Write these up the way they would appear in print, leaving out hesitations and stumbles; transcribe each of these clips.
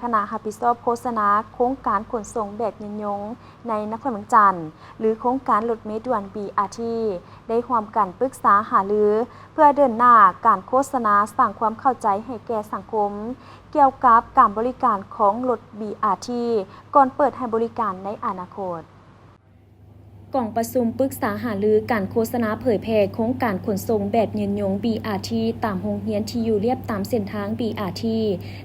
คณะรับผิดชอบโฆษณาโครงการขนส่งแบบยินยงในนครหลวงจันทร์หรือโครงการรถเมล์ด่วน BRT ได้ร่วมกันปรึกษาหารือเพื่อเดินหน้าการโฆษณาสร้างความเข้าใจให้แก่สังคมเกี่ยวกับการบริการของรถ BRT ก่อนเปิดให้บริการในอนาคตกล่องประชุมปรึกษาหารือการโฆษณาเผยแพร่โครงการขนส่งแบบยืนยง BRT ตามโรงเรียนที่อยู่เรียบตามเส้นทาง BRT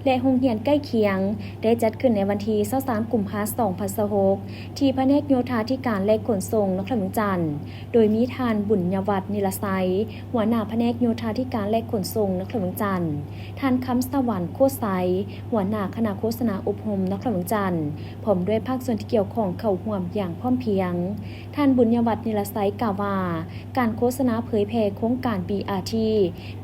และโรงเรียนใกล้เคียงได้จัดขึ้นในวันที่23 กุมภาพันธ์ 2026ที่แผนกโยธาธิการและขนส่งนครหลวงจันทร์โดยมีท่านบุญยวัฒน์ นิรไสยหัวหน้าแผนกโยธาธิการและขนส่งนครหลวงจันทร์ท่านคำสวรรค์โคตรไสยหัวหน้าคณะโฆษณาอบรมนครหลวงจันทร์พร้อมด้วยภาคส่วนที่เกี่ยวข้องเข้าร่วมอย่างพร้อมเพรียงท่านบุญยวัฒน์ นิรไสยกล่าวว่าการโฆษณาเผยแพร่โครงการ BRT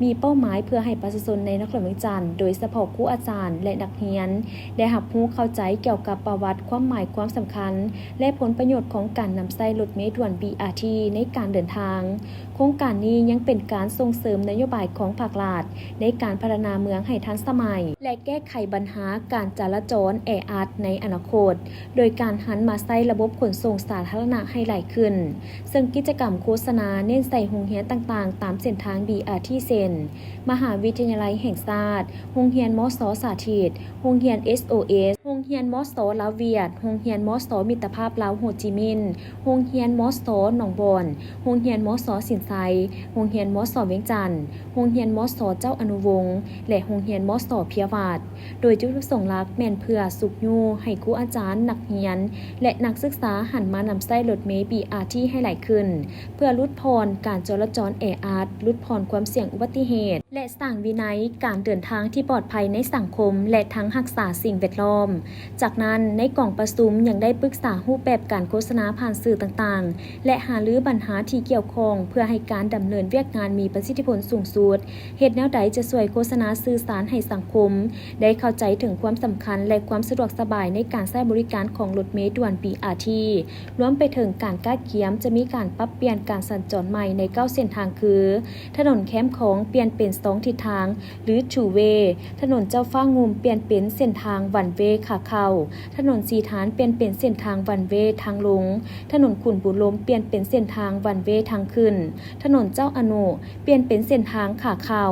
มีเป้าหมายเพื่อให้ประชาชนในนครหลวงจันทร์โดยเฉพาะครูอาจารย์และนักเรียนได้รับรู้เข้าใจเกี่ยวกับประวัติความหมายความสำคัญและผลประโยชน์ของการนำใช้รถเมล์ด่วน BRT ในการเดินทางโครงการนี้ยังเป็นการส่งเสริมนโยบายของภาครัฐในการพัฒนาเมืองให้ทันสมัยและแก้ไขปัญหาการจราจรแออัดในอนาคตโดยการหันมาใช้ระบบขนส่งสาธารณะให้หลายขึ้นซึ่งกิจกรรมโฆษณาเน้นใส่โรงเรียนต่างๆตามเส้นทาง BRT เส้นมหาวิทยาลัยแห่งชาติโรงเรียนมส.สาธิตโรงเรียน SOS โรงเรียนมส.ลาวเวียดโรงเรียนมส.มิตรภาพลาวโฮจิมินห์โรงเรียนมส.หนองบอนโรงเรียนมส.สินไซโรงเรียนมส.เวียงจันทน์โรงเรียนมส.เจ้าอนุวงศ์และโรงเรียนมส.เพียวาดโดยจุดประสงค์หลักแม่นเพื่อสุขยูให้ครูอาจารย์นักเรียนและนักศึกษาหันมานำใช้รถเมล์ BRT ให้หลายขึ้นเพื่อลดพรการจราจรแออัดลดพรความเสี่ยงอุบัติเหตุและสร้างวินัยการเดินทางที่ปลอดภัยในสังคมและทั้งรักษาสิ่งแวดล้อมจากนั้นในกล่องประชุมยังได้ปรึกษารูปแบบการโฆษณาผ่านสื่อต่างๆและหารือปัญหาที่เกี่ยวข้องเพื่อให้การดำเนินเวียกงานมีประสิทธิผลสูงสุดเหตุแนวใดจะช่วยโฆษณาสื่อสารให้สังคมได้เข้าใจถึงความสำคัญและความสะดวกสบายในการใช้บริการของรถเมล์ด่วน BRT รวมไปถึงการก้าเกียมจะมีการปรับเปลี่ยนการสัญจรใหม่ใน9เส้นทางคือถนนแคมป์ของเปลี่ยนเป็น2ทิศทางหรือ two way ถนนเจ้าฟ้างุมเปลี่ยนเป็นเส้นทาง one way ขาเข้าถนนสีฐานเปลี่ยนเป็นเส้นทาง one way ทางลงถนนขุนบุลมเปลี่ยนเป็นเส้นทาง one way ทางขึ้นถนนเจ้าอนุเปลี่ยนเป็นเส้นทางขาเข้า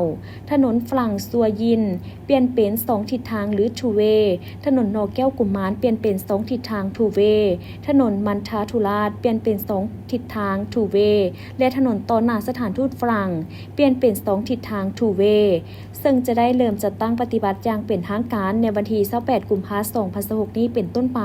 ถนนฝรั่งซัวยินเปลี่ยนเป็น2ทิศทางหรือ two way ถนนนอแก้วกุมารเปลี่ยนเป็น2ทิศทาง two way ถนนมันทาธุราชเปลี่ยนเป็น2ทิศทาง two way และถนนต่อหน้าสถานทูตฝรั่งเปลี่ยนเป็น2ทิศทาง two way ซึ่งจะได้เริ่มจัดตั้งปฏิบัติอย่างเป็นทางการในวันที่28 กุมภาพันธ์ 2026 นี้เป็นต้นไป